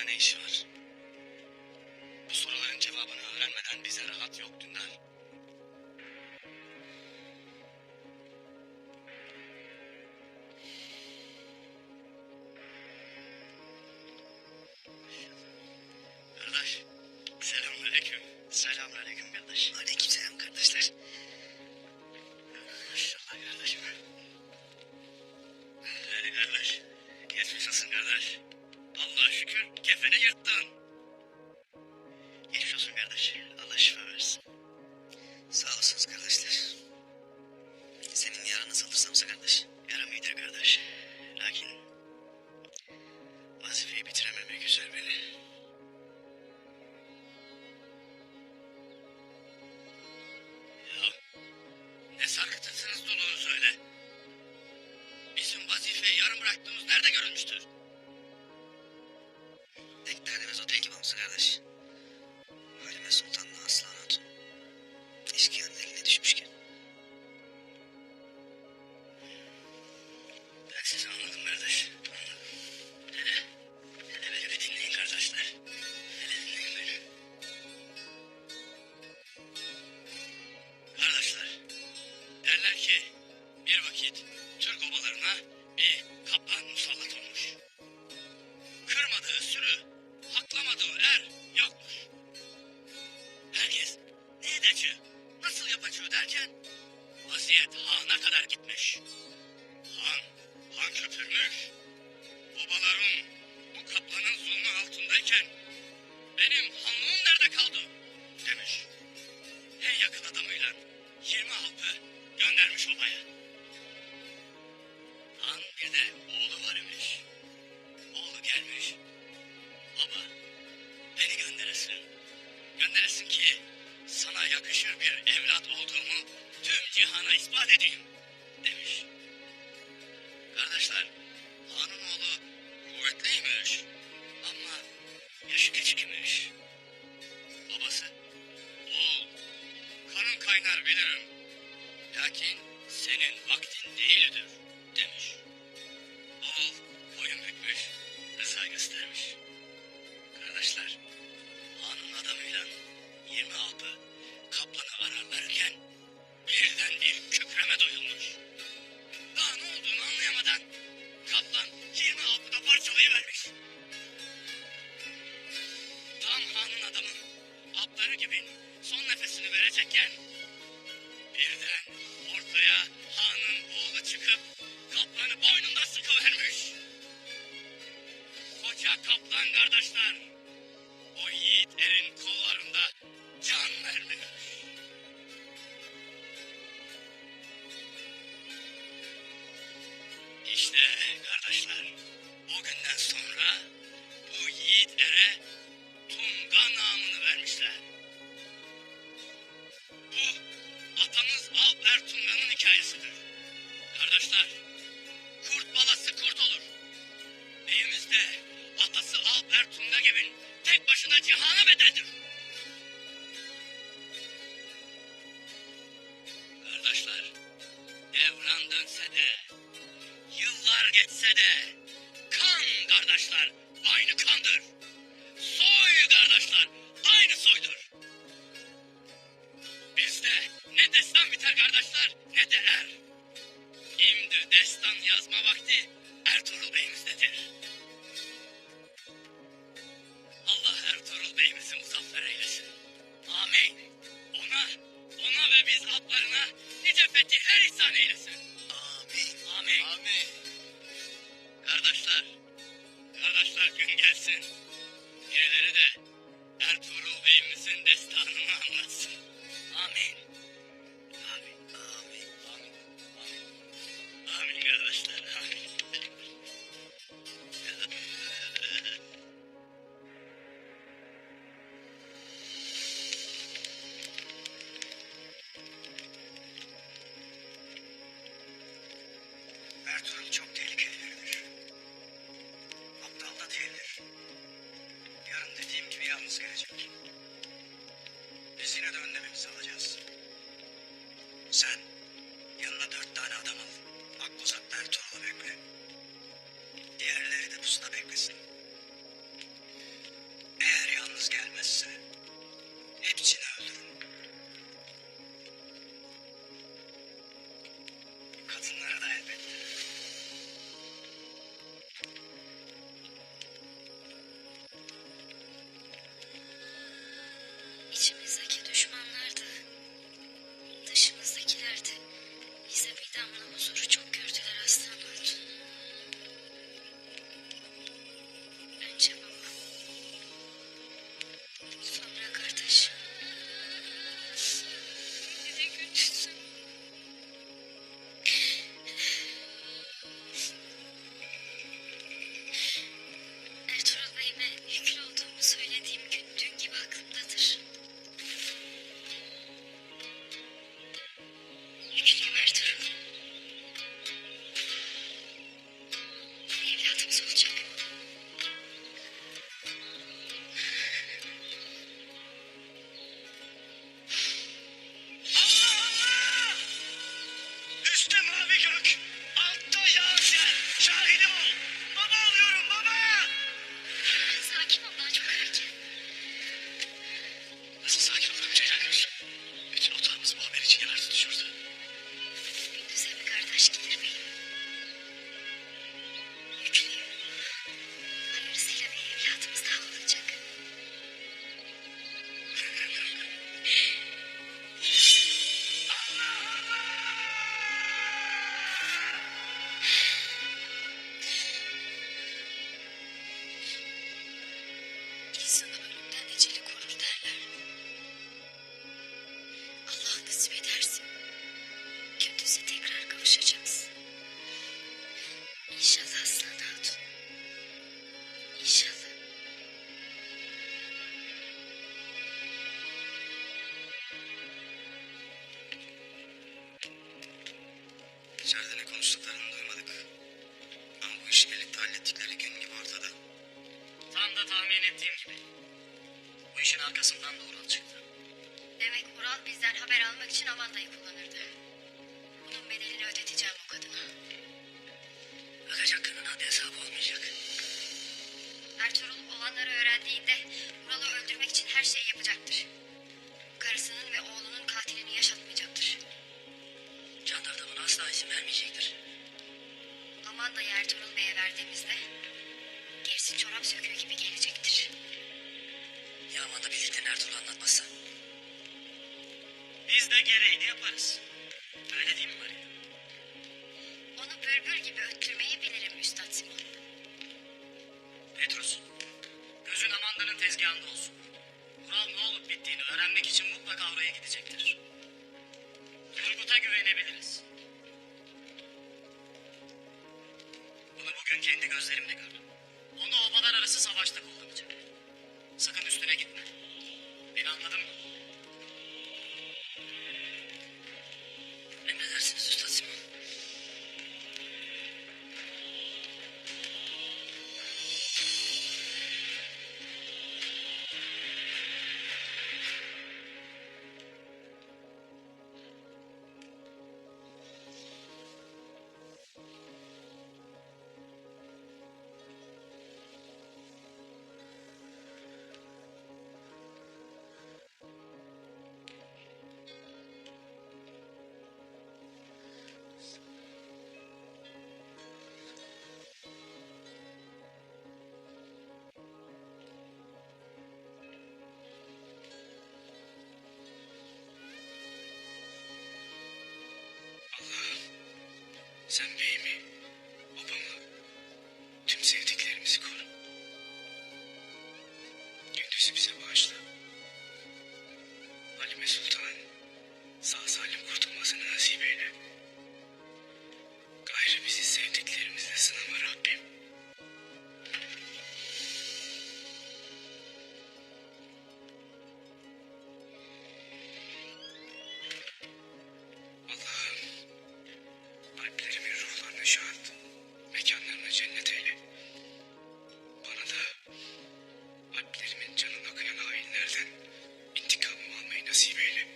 ne işi var? Bu soruların cevabını öğrenmeden bize rahat yok Dündar. Kardeş, selamünaleyküm. Selamünaleyküm kardeş. Aleykümselam kardeşler. Maşallah kardeşim. Kardeş, geçmiş olsun kardeş. Allah'a şükür kefeni yırttın. Geçmiş olsun kardeş. Allah şifa versin. Sağ olasınız kardeşler. Senin yaran nasıldır kardeş? Yaram iyidir kardeş. Lakin vazifeyi bitirememek üzer beni. Ya ne sarkıtırsınız doluğunu söyle. Bizim vazifeyi yarım bıraktığımız nerede görülmüştür? Denk derdimiz o değil ki Bamsı kardeş. Halime Sultan'la Aslan Hatun eşkıyanın eline düşmüşken. Ben sizi anladım kardeş. Anladım. Hele beni bir dinleyin kardeşler. Hele dinleyin beni. Kardeşler, derler ki bir vakit Türk obalarına bir kaplan musallat olmuş. Kırmadığı sürü, haklamadığı er yokmuş. Herkes ne edeceği, nasıl yapacağı derken vaziyet Han'a kadar gitmiş. Han köpürmüş. Obalarım bu kaplanın zulmü altındayken benim hanlığım nerede kaldı demiş. En yakın adamıyla 20 alpı göndermiş obaya. Han bir de oğlu var imiş. Oğlu gelmiş. Baba beni gönderesin. Gönderesin ki sana yakışır bir evlat olduğumu tüm cihana ispat edeyim demiş. Kardeşler, Han'ın oğlu kuvvetliymiş ama yaşı geçikmiş. Babası, oğul, kanın kaynar bilirim. Lakin senin vaktin değildir demiş. Oğul boyun bükmüş, rıza göstermiş. Kardeşler, Han'ın adamıyla 20 alpı kaplanı ararlarken birden bir kükreme duyulmuş. Daha ne olduğunu anlayamadan kaplan 20 alpı da parçalayıvermiş. Tam Han'ın adamı atları gibi son nefesini verecekken birden ortaya Han'ın oğlu çıkıp kaplanı boynunda sıkıvermiş. Koca kaplan kardeşler o yiğit erin kollarında can vermiş. İşte kardeşler, o günden sonra bu yiğit ere Tunga namını vermişler. Bu atamız Alp Ertunga'nın hikayesidir. Kardeşler, kurt balası kurt olur. Beyimiz de atası Alp Ertunga gibi tek başına cihana bedeldir. Kardeşler, devran dönse de, yıllar geçse de, kan kardeşler aynı kandır. Soy kardeşler aynı soydur. Bizde ne destan biter kardeşler ne de er. Şimdi destan yazma vakti Ertuğrul Bey'imizdedir. Allah Ertuğrul Bey'imizi muzaffer eylesin. Amin. Ona ve biz atlarına nice fetihler ihsan eylesin. Amin. Amin. Amin. Kardeşler gün gelsin. Birileri de Ertuğrul Bey'imizin destanını anlatsın. Amin. Amin. Amin. Amin. Amin. Amin kardeşler. Amin. Ertuğrul çok tehlikeli biridir. Aptal da değildir. Yarın dediğim gibi yalnız gelecek. Biz yine de önlememizi alacağız. Damla huzuru çok gördüler Aslan Hatun. Önce baba. Sonra kardeş. Bir de Gülsüm. Ertuğrul Bey'ime yüklü olduğumu söylediğim gün dün gibi aklımdadır. Yüklüyüm Ertuğrul. Bir evladımız olacak. Allah Allah! Üstte mavi gök, altta yağışlar. Şahidim ol. Baba oluyorum baba. Sakin ol, daha çok erken. Nasıl sakin olurum Ceylan Gül? Bütün otağımız bu haber için yanar tutuşurdu. Gündüze bir kardeş gelir beyim. Yüklüyüm. Hayırlısıyla bir evladımız daha olacak. İnsanı ölümden eceli korur derler. Allah nasip ederse gündüze tekrar kavuşacağız. İnşallah Aslan Hatun. İnşallah. İçeride ne konuştuklarını duymadık. Ama bu işi birlikte hallettikleri gün gibi ortada. Tam da tahmin ettiğim gibi. Bu işin arkasından da Ural çıktı. Demek Ural bizden haber almak için Amanda'yı kullanırdı. Bunun bedelini ödeteceğim o kadına. Ölecek kanın haddi hesabı olmayacak. Ertuğrul olanları öğrendiğinde Ural'ı öldürmek için her şeyi yapacaktır. Karısının ve oğlunun katilini yaşatmayacaktır. Candarda buna asla izin vermeyecektir. Amanda'yı Ertuğrul Bey'e verdiğimizde gerisi çorap söküğü gibi gelecektir. Ya Amanda bildiklerini Ertuğrul'a anlatmazsa? Biz de gereğini yaparız. Öyle değil mi Maria? Onu bülbül gibi öttürmeyi bilirim Üstad Simon. Petrus, gözün Amanda'nın tezgahında olsun. Ural ne olup bittiğini öğrenmek için mutlaka oraya gidecektir. Turgut'a güvenebiliriz. Bunu bugün kendi gözlerimle gördüm. Onu obalar arası savaşta kullanacak. Sakın üstüne gitme. Beni anladın mı? Emredersiniz Üstad Simon. Sen beyimi, babamı, tüm sevdiklerimizi koru. Gündüzü bize bağışla. Halime Sultan'ın sağ salim kurtulmasını nasip eyle. Gayrı bizi sevdiklerimizle sınama Rabbim. Allah'ım, kalplerimin ruhlarını şad, mekanlarını cennet eyle. Bana da kalplerimin canına kıyan hainlerden intikamımı almayı nasip eyle.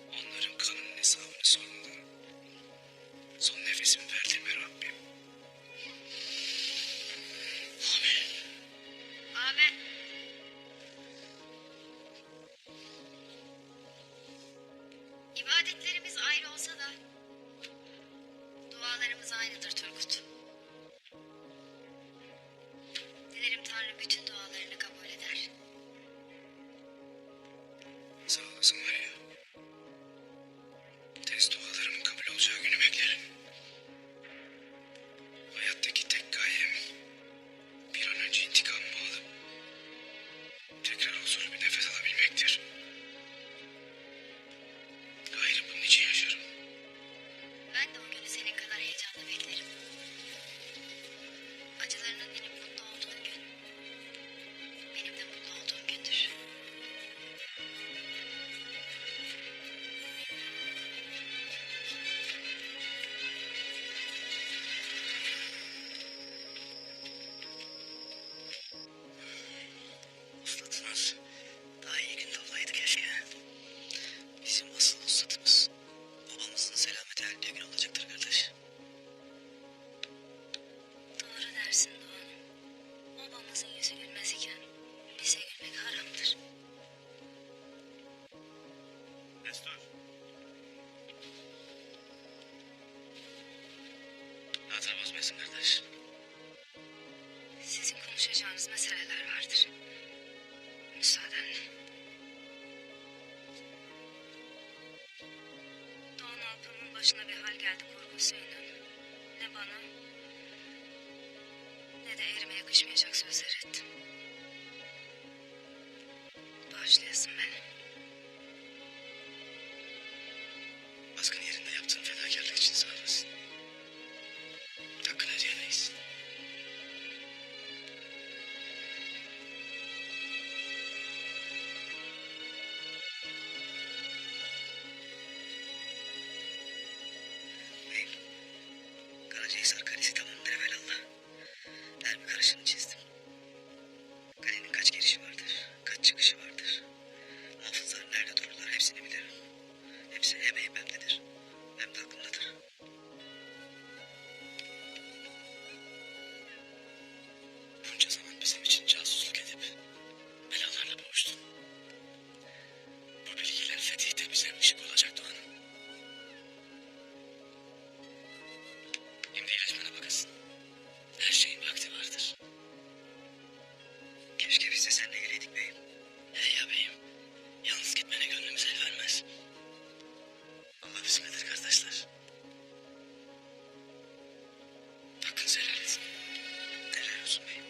Onların kanının hesabını sormadan son nefesimi verdirme Rabbim. Amin. Amen. İbadetlerimiz ayrı olsa da dualarımız aynıdır Turgut. Dilerim Tanrı bütün dualarını kabul eder. Sağ olasın Maria. Tez dualarımın kabul olsun. düşünüyorsun kardeş? Sizin konuşacağınız meseleler vardır. Müsaadenle. Doğan Alpan'ın başına bir hal geldi korkusuyla. Ne bana ne de erime yakışmayacak sözler ettim. Bağışlayasın beni. Baskın yerinde yaptığın fedakarlık için sağ olasın. Hakkını ödeyemeyiz. Beyim, Karacahisar Kalesi tamamdır evelallah. Her bir karışını çizdim. Kalenin kaç girişi vardır, kaç çıkışı vardır. Muhafızlar nerede dururlar hepsini bilirim. Hepsi hem heybemdedir hem de aklımdadır. Bunca zaman bizim için casusluk edip belalarla boğuştun. Bu bilgiler fetihte bize ışık olacak Doğan'ım. Şimdi iyileşmene bakasın. Her şeyin vakti vardır. Keşke biz de seninle geleydik beyim. He ya beyim. Yalnız gitmene gönlümüz el vermez. Allah bizimledir kardeşler. Hakkınızı helal etsin. Helal olsun beyim.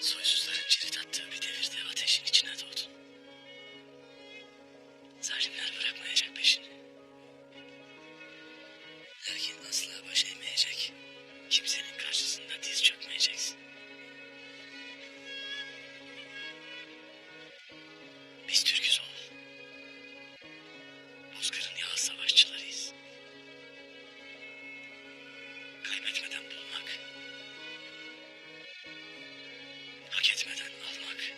Soysuzların cirit attığı bir devirde ateşin içine doğdun. Zalimler bırakmayacak peşini. Lakin asla baş eğmeyecek. Kimsenin karşısında diz çökmeyeceksin. Biz Türk'üz oğul. Bozkır'ın yağız savaşçılarıyız. Kaybetmeden bulmak, hak etmeden almak,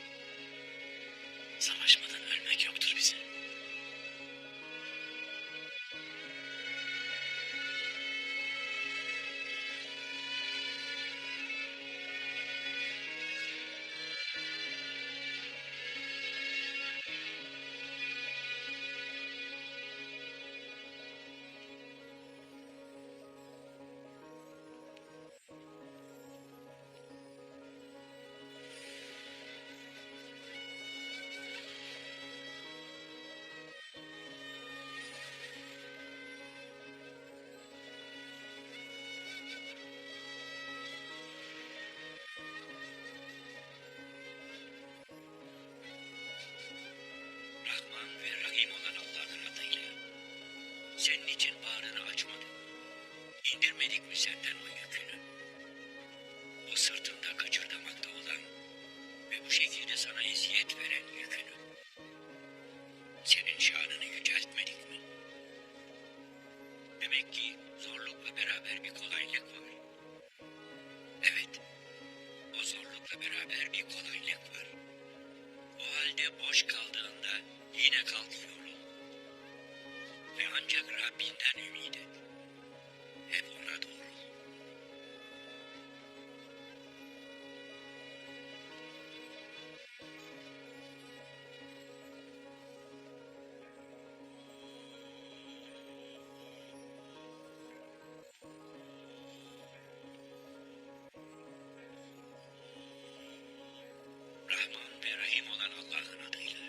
savaşmadan ölmek yoktur bize. Rahman ve Rahim olan Allah'ın adıyla. Senin için bağrını açmadık. İndirmedik mi senden o yükünü? O sırtında kaçırdamakta olan ve bu şekilde sana eziyet veren yükünü. Senin şanını yüceltmedik mi? Demek ki zorlukla beraber bir kolaylık var. Evet, o zorlukla beraber bir kolaylık var. O halde boş kaldığında yine kalk yol ol. Ve ancak Rabbinden ümit et. Hep ona doğru. Rahman ve Rahim olan Allah'ın adıyla.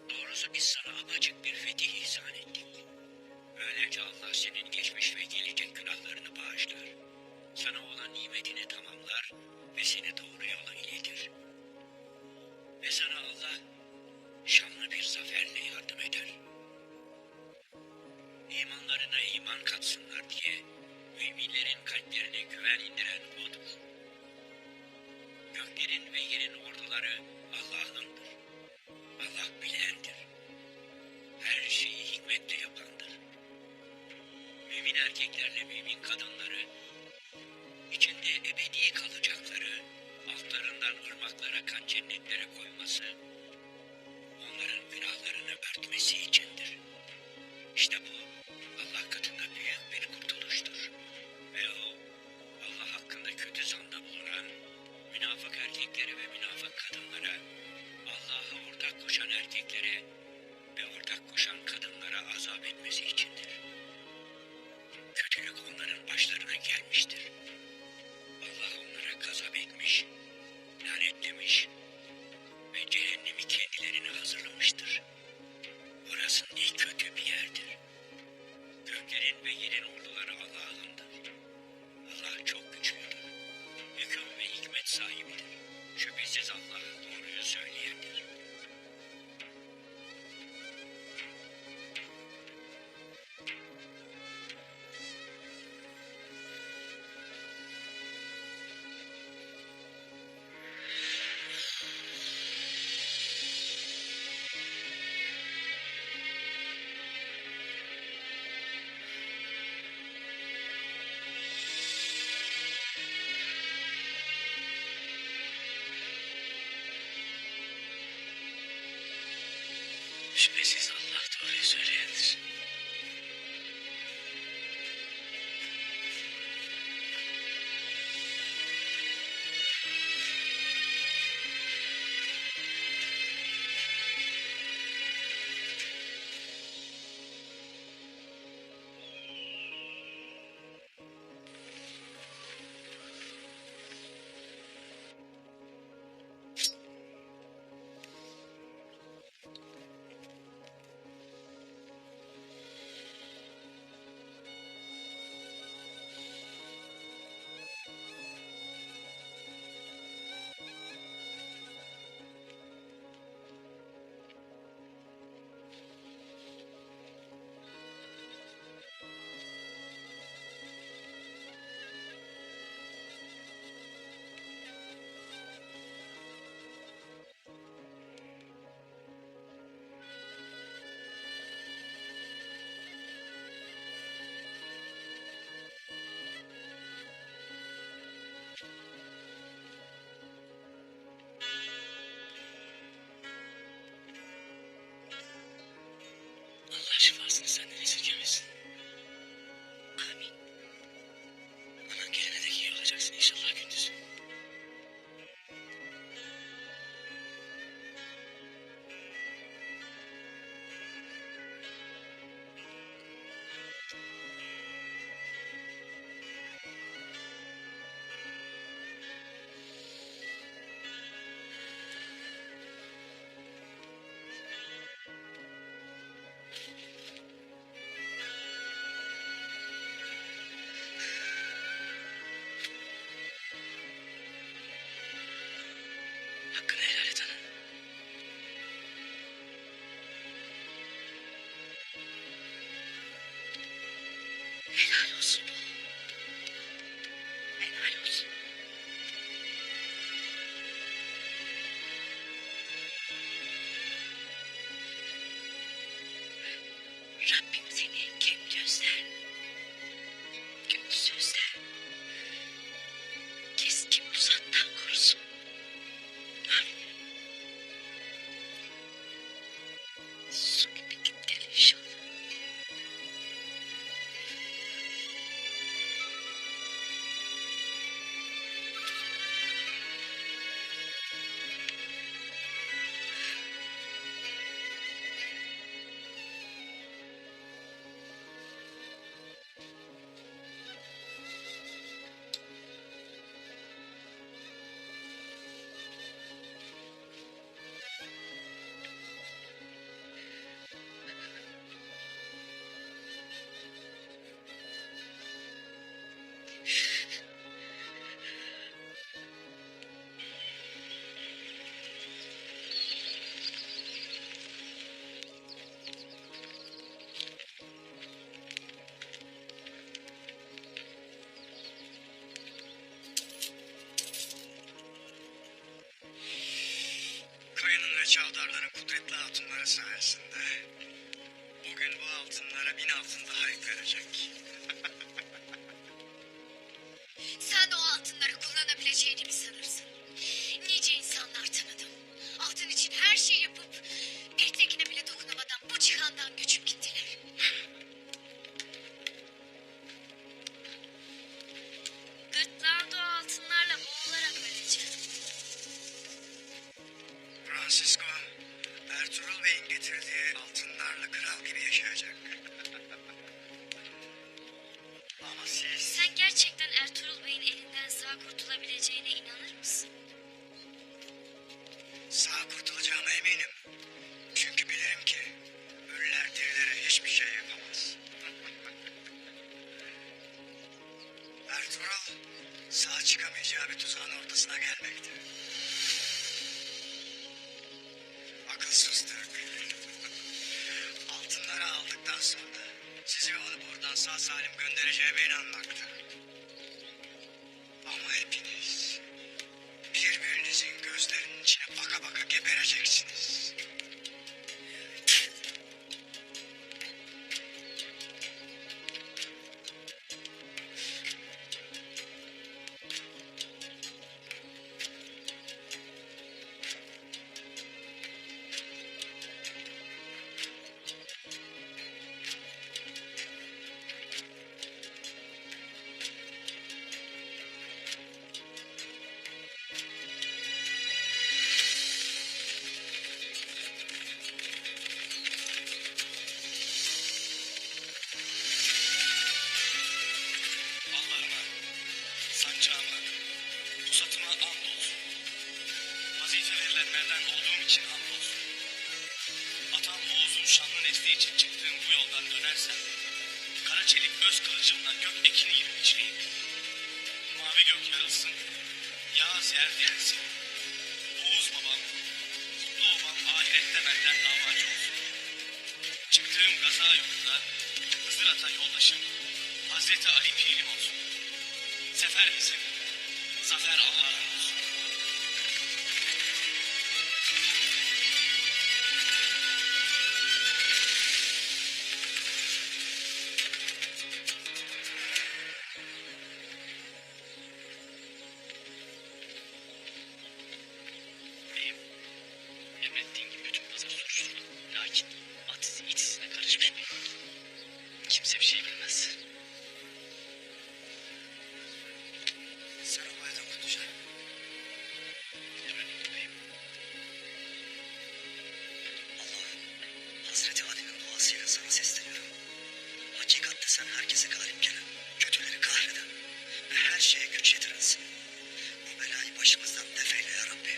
Doğrusu biz sana apaçık bir fetih ihsan ettik. Böylece Allah senin geçmiş ve gelecek günahlarını bağışlar. Sana olan nimetini tamamlar ve seni doğru yola iletir. Ve sana Allah şanlı bir zaferle yardım eder. İmanlarına iman katsınlar diye müminlerin kalplerine güven indiren O'dur. Göklerin ve yerin orduları Allah'ındır. Allah bilendir. Her şeyi hikmetle yapandır. Mümin erkeklerle mümin kadınları, içinde ebedi kalacakları, altlarından ırmaklar akan cennetlere koyması, onların günahlarını örtmesi içindir. İşte bu Allah katında büyük bir kurtuluştur. Ve o, Allah hakkında kötü zanda bulunan, münafık erkeklere ve münafık kadınlara, Allah'a ortak koşan erkeklere ve ortak koşan kadınlara azap etmesi içindir. Kötülük onların başlarına gelmiştir. Allah onlara gazap etmiş, lanetlemiş ve cehennemi kendilerine hazırlamıştır. Orası ne kötü bir yerdir. Göklerin ve yerin orduları Allah'ındır. Allah çok güçlüdür. Hüküm ve hikmet sahibidir. Şüphesiz Allah doğruyu söyleyendir. Şüphesiz Allah doğruyu söyleyendir. duasını senden esirgemesin. Amin. Anan gelene dek iyi olacaksın inşallah gündüz. Hakkını helal et ana. Helal olsun bu. Helal olsun. Rabbim seni kem gözler, gönülsüzler, keskin pusattan korusun. Amin. Su gibi git gel inşallah. Kayının ve çavdarların kudretli altınları sayesinde bugün bu altınlara 1000 altın daha eklenecek. Sen o altınları kullanabileceğini mi sanırsın? Nice insanlar tanıdım. Altın için her şey yapıp bir tekine bile dokunamadan bu cihandan göçüp gittiler. Gırtlağında o altınlarla boğularak öleceğim. Francisco, Ertuğrul Bey'in getirdiği altınlarla kral gibi yaşayacak. Ama siz... Sen gerçekten Ertuğrul Bey'in elinden sağ kurtulabileceğine inanır mısın? Sağ kurtulacağıma eminim. Çünkü bilirim ki ölüler dirilere hiçbir şey yapamaz. Ertuğrul sağ çıkamayacağı bir tuzağın ortasına gelmekte. Akılsız Türk. Altınları aldıktan sonra sizi ve onu buradan sağ salim göndereceğime inanmakta. Ama hepiniz birbirinizin gözlerinin içine baka baka gebereceksiniz. Allah'ıma, sancağıma, pusatıma andolsun. Vazife verilenlerden olduğum için andolsun. Atam Oğuz'un şanlı nesli için çıktığım bu yoldan dönersem, kara çelik öz kılıcımla gök ekini gibi biçleyip, mavi gök yarılsın, yağız yer delsin. Oğuz babam, kutlu obam ahirette benden davacı olsun. Çıktığım gaza yolunda Hızır Ata yoldaşım, Hazreti Ali pirim olsun. Sefer bizim, zafer Allah'ın olsun. Beyim, emrettiğin gibi bütün pazar soruşturdum. Lakin at izi it izine karışmış beyim. sana sesleniyorum. Hakikatte sen herkese galip gelen, kötüleri kahreden ve her şeye güç yetirensin. Bu belayı başımızdan defeyle ya Rabbi.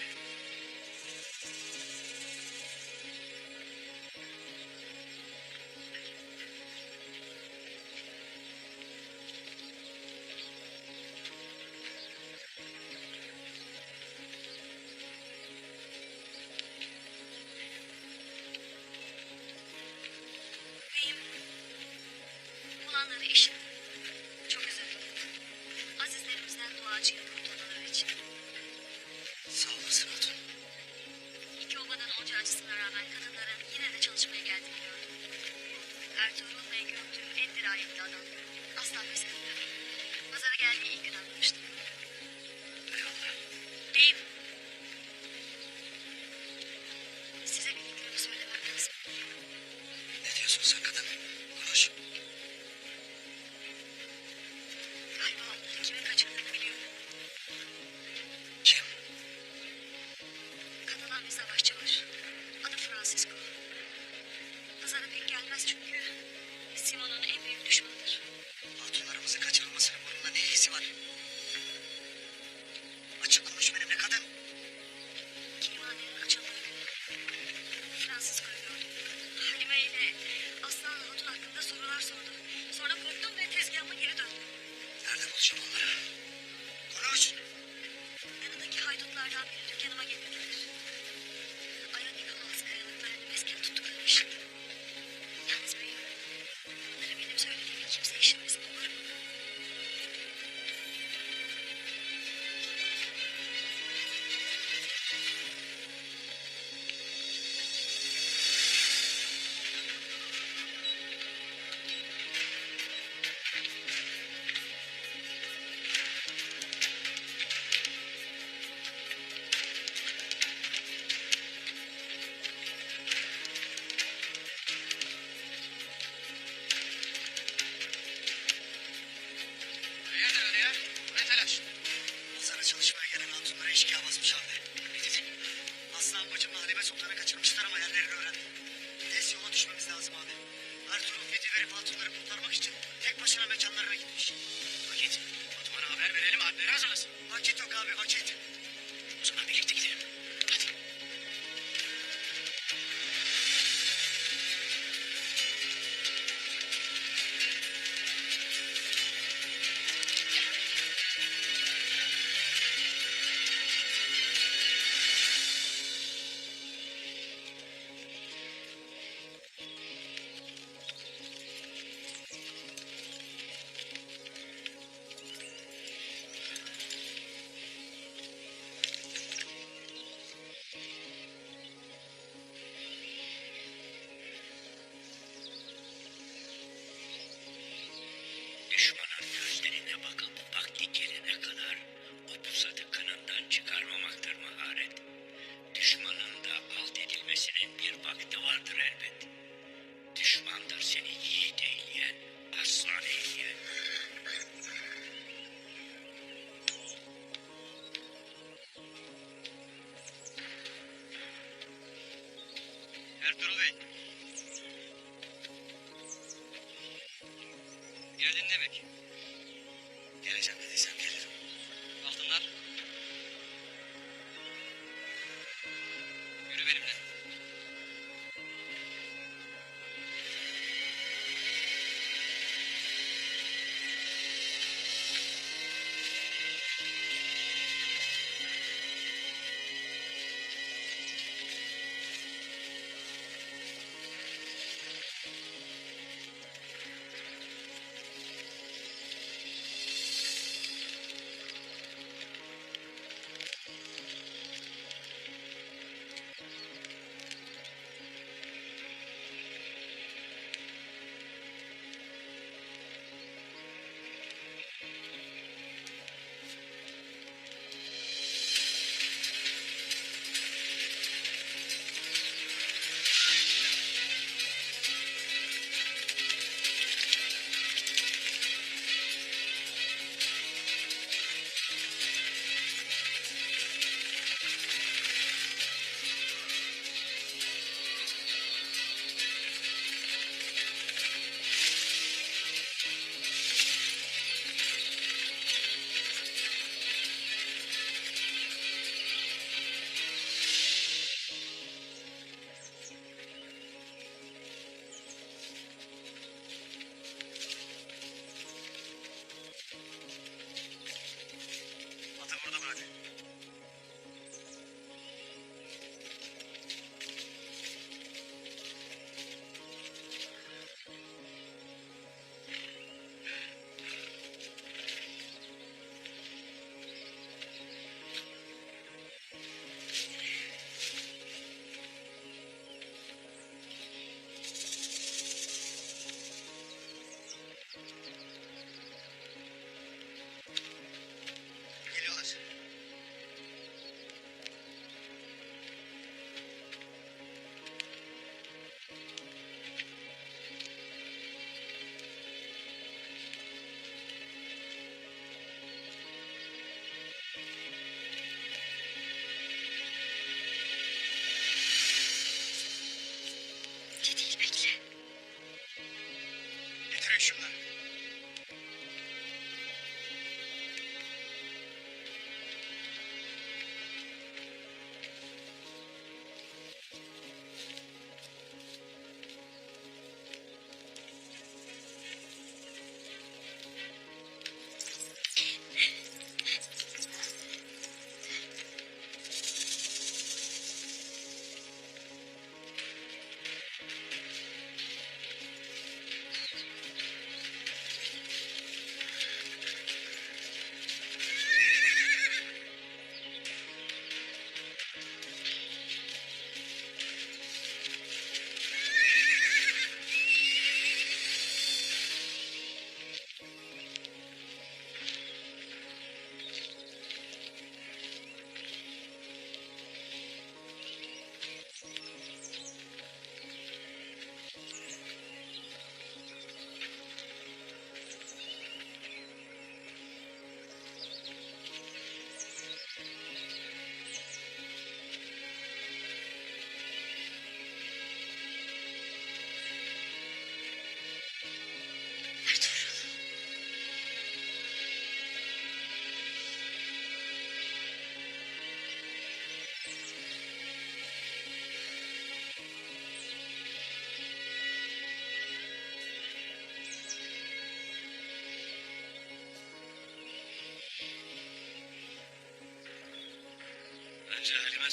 Beyim, olanları işittim. Çok üzüldüm. Azizlerimizden duacıyım kurtulmaları için. Sağ olasın hatun. İki obadan onca acısına rağmen kadınların yine de çalışmaya geldiğini gördüm. Ertuğrul Bey gördüğüm en dirayetli adam. Asla pes etmedi. Pazara geldiği ilk gün anlamıştım. Eyvallah. Beyim, size bildiklerimi söylemem lazım. Ne diyorsun sen kadın? Konuş. Galiba onları kimin kaçırdığını biliyorum. Kim? Kanadan bir savaşçı var. Adı Francisco. Pazara pek gelmez çünkü Simon'un en büyük düşmanıdır. Hatunlarımızın kaçırılmasının bununla ne ilgisi var? Açık konuş benimle kadın. Kilimanenin açıldığı gün Francisco'yu gördüm. Halime ile Aslan Hatun hakkında sorular sordu. Sonra korktum ve tezgahıma geri döndüm. Nerede bulacağım onları? Konuş. Yanındaki haydutlardan biri dükkanıma getirdiler. Aya Nikolas kayalıklarını mesken tuttuklarını işittim. Yalnız beyim, bunları benim söylediğimi kimse işitmesin, olur mu? Hayırdır öyle ya? Bu ne telaş? Pazara çalışmaya gelen hatunlara eşkıya basmış abi. Ne dedin? Aslan bacımla Halime Sultan'ı kaçırmışlar ama yerlerini öğrendim. Tez yola düşmemiz lazım abi. Ertuğrul fetih verip hatunları kurtarmak için tek başına mekanlarına gitmiş. Vakit. Batuhan'a haber verelim, adları hazırlasın. Vakit yok abi vakit. O zaman birlikte gidelim. Hadi. Düşmanın gözlerine bakıp vakti gelene kadar o pusadı kınından çıkarmamaktır maharet. Düşmanın da alt edilmesinin bir vakti vardır elbet. Düşmandır seni yiğit eyleyen, aslan eyleyen. Ertuğrul Bey. Geldin demek. Geleceğim dediysem gelirim. Altınlar. Yürü benimle.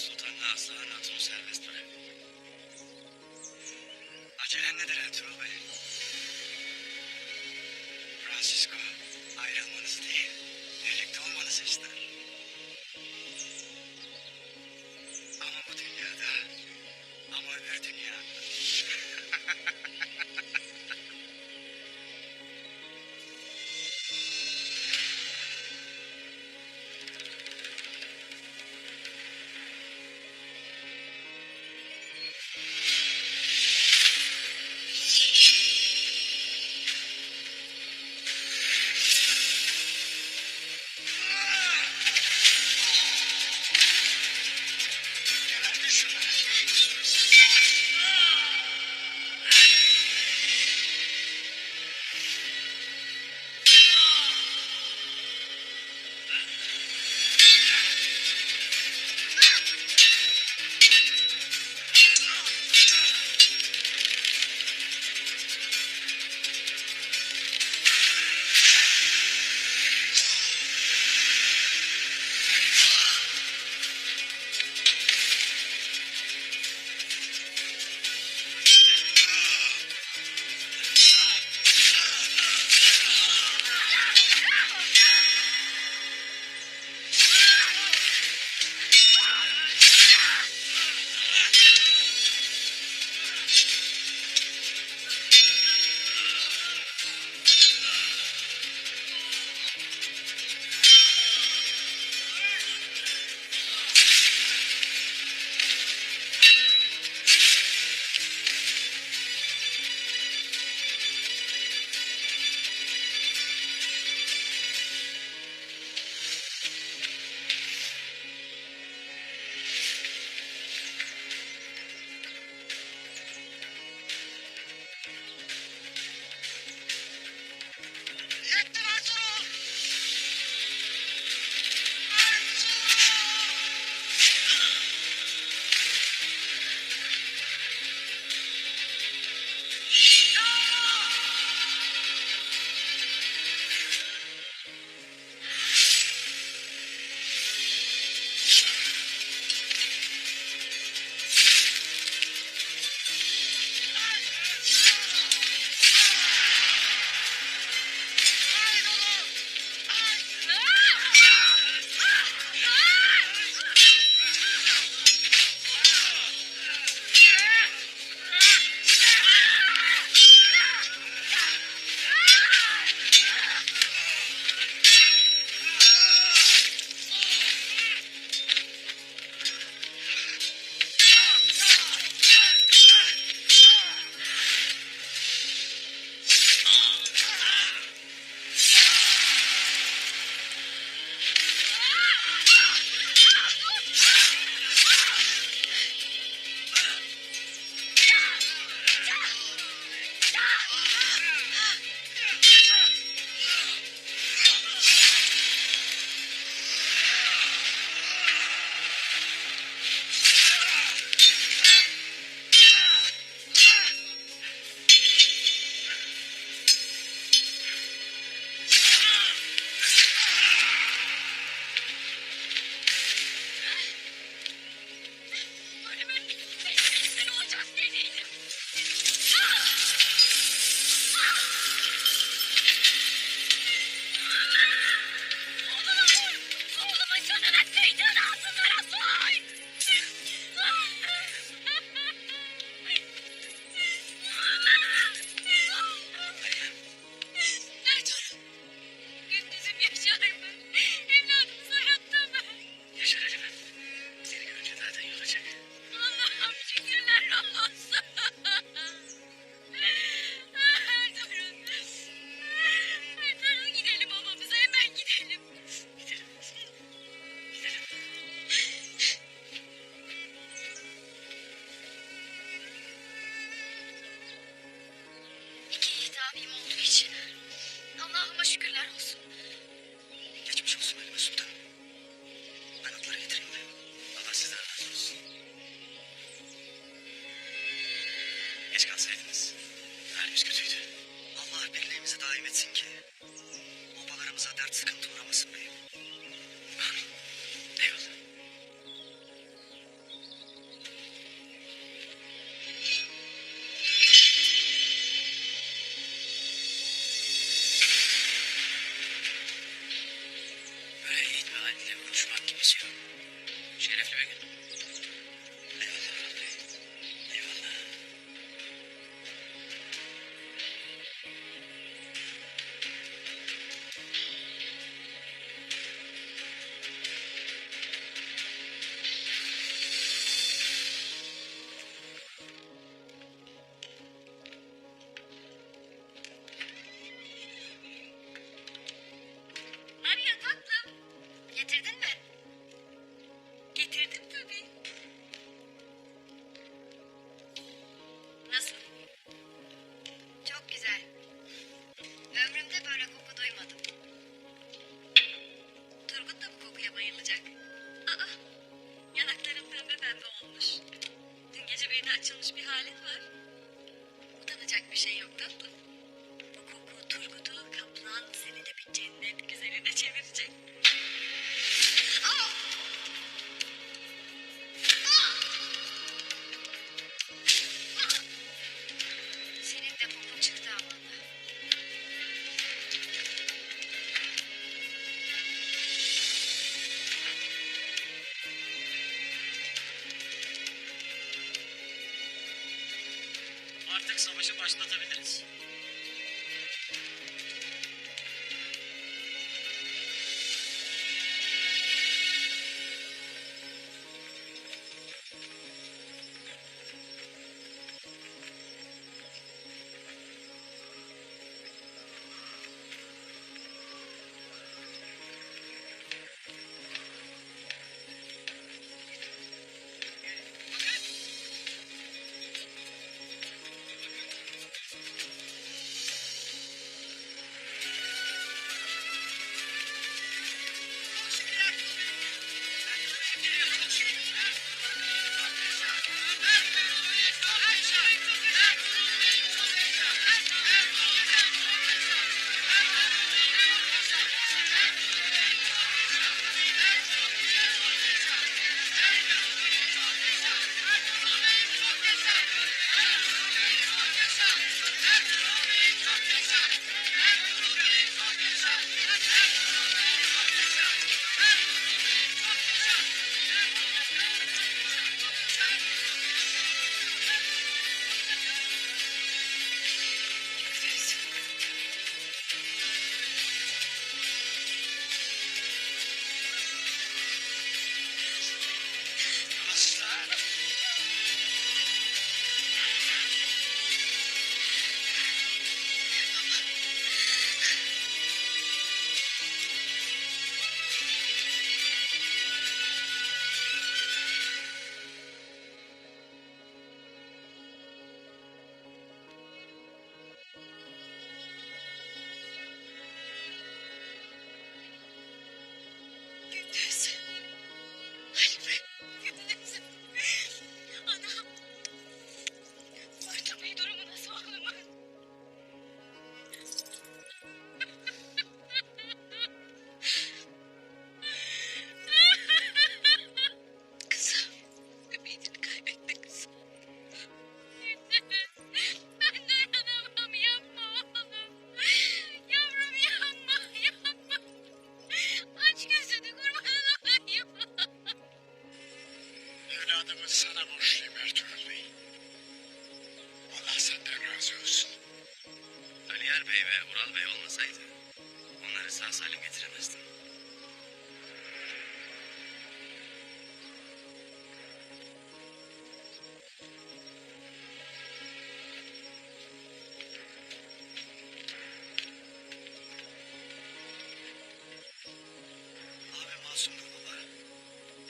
Sultan'la Aslıhan Hatun'u serbest bırak. Acelen nedir Ertuğrul Bey? Francisco ayrılmanızı değil, birlikte olmanızı ister. Ama bu dünyada, ama öbür dünyada. Geç kalsaydınız. Halimiz kötüydü. Allah birliğimizi daim etsin ki obalarımıza dert sıkıntı uğramasın beyim. Amin. Eyvallah. şereflime geldim. Eyvallah Vural Bey. Eyvallah. Arya tatlım. Getirdin mi? Getirdim tabii. Nasıl? Çok güzel. Ömrümde böyle koku duymadım. Turgut da bu kokuya bayılacak. Aa, yanakların pembe pembe olmuş. Dün gece birine açılmış bir halin var. Utanacak bir şey yok tatlım. Bu koku Turgut'u kaplan seni de bir cennet güzeline çevirecek. Aa! Senin de popon çıktı Amanda. Artık savaşı başlatabiliriz. Gündüz. Halime. Gündüz. Anam. Bartu Bey durumu nasıl oğlumun? Kızım. Ümidini kaybetme kızım. Gündüz. Ben dayanamam. Yapma oğlum. Yavrum yapma. Yapma. Aç gözünü kurban olayım. Evladımız sana borçluyum Ertuğrul Bey. Allah senden razı olsun. Aliyar Bey ve Ural Bey olmasaydı onları sağ salim getiremezdim. Abi masumdur baba.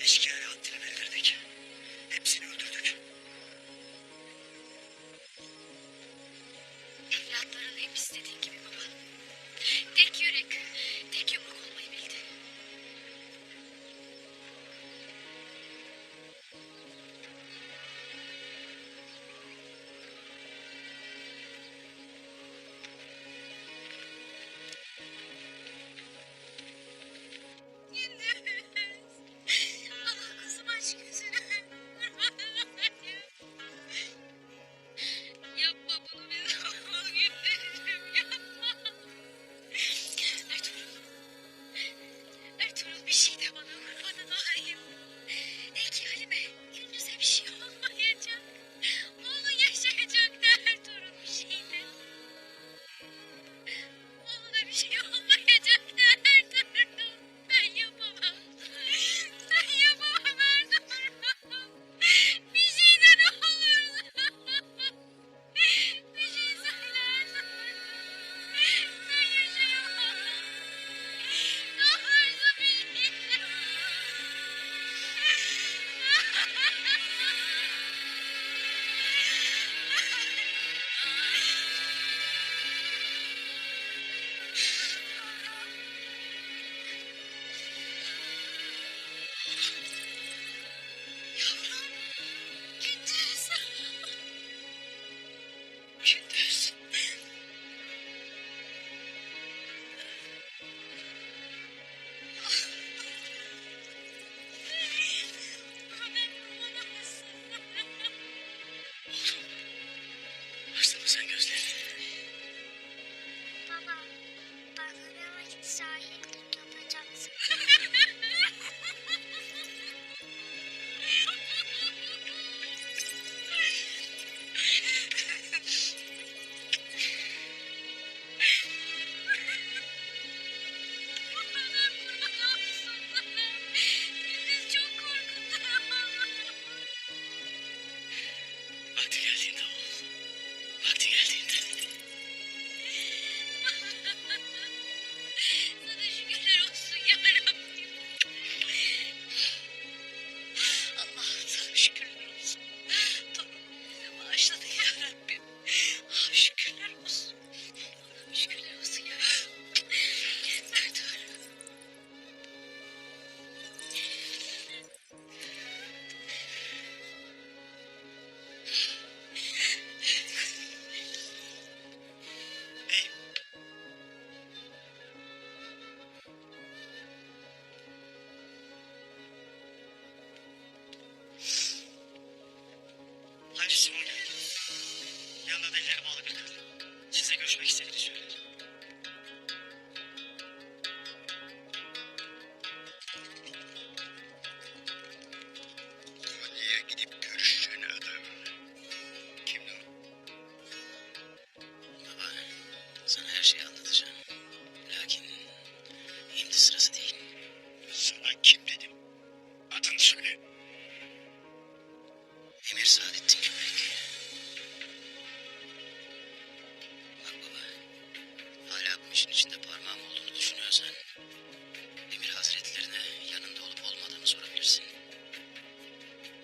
Eşkıya'ya haddini bildirdik. Hepsini öldürdük. Evlatların hep istediğin gibi baba. Tek yürek, tek yumruk olmayı bildi.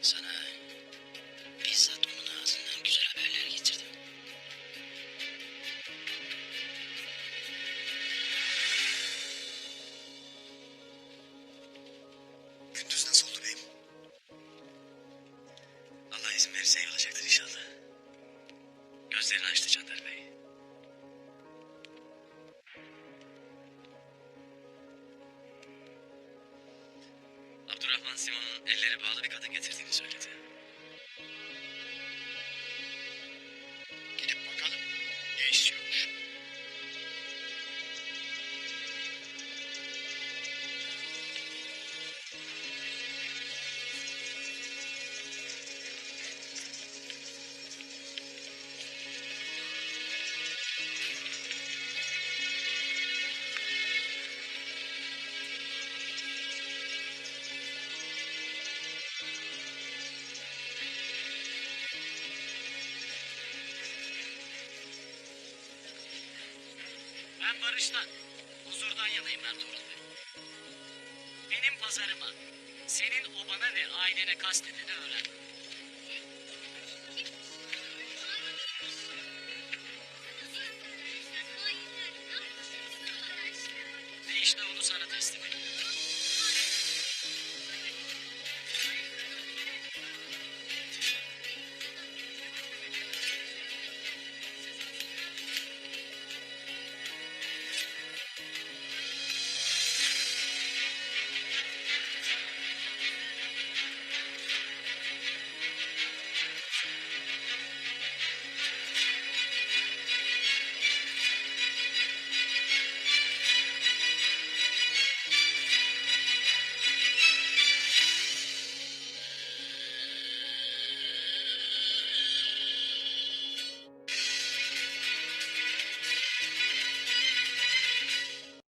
Sana bizzat onun ağzından güzel haberler getirdim. Gündüz nasıl oldu beyim? Allah izin verirse iyi olacaktır inşallah. Gözlerini açtı Candar Bey. Abdurrahman Simon'un elleri bağlı bir kadın getirdiğini söyledi. Gidip bakalım ne istiyormuş. Ben barıştan, huzurdan yanayım Ertuğrul Bey. Benim pazarıma, senin obana ve ailene kastedeni öğren. Ve işte onu sana teslim ediyorum.